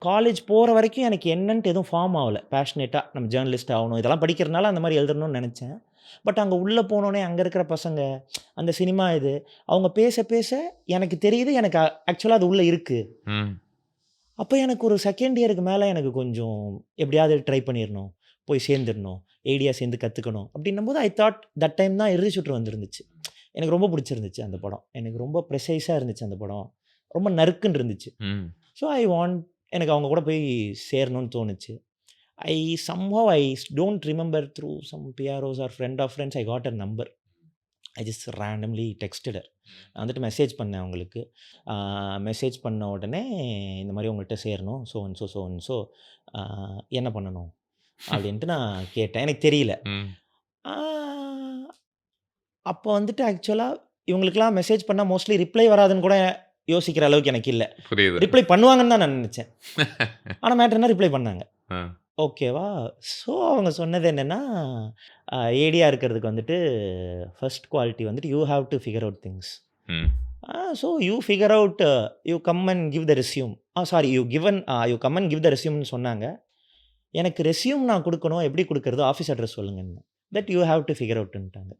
College போற வரைக்கும் எனக்கு என்னன்ட்டு எதுவும் ஃபார்ம் ஆவல. பேஷனேட்டா நம்ம ஜேர்னலிஸ்ட் ஆவணும். இதெல்லாம் படிக்கிறனால அந்த மாரி எழுதணும்னு நெனச்சேன். பட் அங்க உள்ள போனோனே அங்க இருக்கிற பசங்க, அந்த சினிமா இது, அவங்க பேச பேச எனக்கு தெரியுது எனக்கு ஆக்சுவலா அது உள்ள இருக்கு. ம். அப்ப எனக்கு ஒரு 2ண்ட் இயருக்கு மேல எனக்கு கொஞ்சம் எப்படியாவது ட்ரை பண்ணிறணும். போய் சேர்ந்துரணும். ஏடியா சேர்ந்து கத்துக்கணும். அப்படின்னும்போது ஐ தாட் தட் டைம் தான் இறுதி சுற்று வந்திருந்துச்சு. எனக்கு ரொம்ப புடிச்சிருந்துச்சு அந்த படம். எனக்கு ரொம்ப ப்ரிசைஸா இருந்துச்சு அந்த படம். ரொம்ப நறுக்குன்னு இருந்துச்சு. ம். ஸோ ஐ வாண்ட் எனக்கு அவங்க கூட போய் சேரணும்னு தோணுச்சு. I somehow I don't remember through some PROs or friend of friends I got her number. I just randomly texted her. நான் வந்துட்டு மெசேஜ் பண்ணேன் அவங்களுக்கு. மெசேஜ் பண்ண உடனே இந்த மாரி உங்கள்ட்ட சேரணும். So and so, so and so என்ன பண்ணணும்? அப்படின்ட்டு நான் கேட்டேன். எனக்கு தெரியல. ம். ஆ அப்போ வந்துட்டு ஆக்சுவலா இவங்களுக்கெல்லாம் மெசேஜ் பண்ணா மோஸ்ட்லி ரிப்ளை வராதுன்னு கூட யோசிக்கிற அளவுக்கு எனக்கு இல்ல. புரியுது. ரிப்ளை பண்ணுவாங்கன்னு தான் நான் நெனச்சேன். ஆனா மேட்டர் என்ன ரிப்ளை பண்ணாங்க. ஆ. ஓகேவா? ஸோ அவங்க சொன்னது என்னன்னா, ஏடியா இருக்கிறதுக்கு வந்துட்டு ஃபர்ஸ்ட் குவாலிட்டி வந்துட்டு you have to figure out things. ம். So you figure out you come and give the resume. Sorry you come and give the ரெஸ்யூம்னு சொன்னாங்க. எனக்கு ரெஸ்யூம் நான் குடுக்கணும். எப்படி குடுக்கறது? ஆஃபீஸ் அட்ரஸ் சொல்லுங்கன்னேன். That you have to figure அவுட்ன்ட்டாங்க.